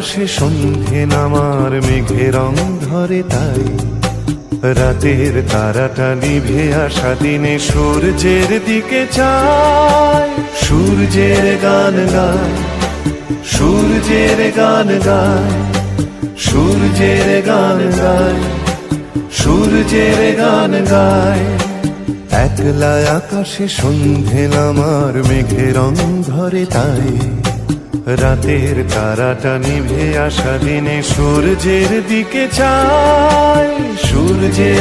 আকাশে সন্ধে নামার মেঘে রং ধরে তাই রাতের তারাটা নিভে আসা দিনে সূর্যের দিকে চায়। সূর্যের গান গায়, সূর্যের গান গায়, সূর্যের গান গায়, সূর্যের গান গায়। একলা আকাশে সন্ধে নামার মেঘে রং ধরে তাই রাতের তারাটা নিভে আসা দিনে সূর্যের দিকে চায়। সূর্যের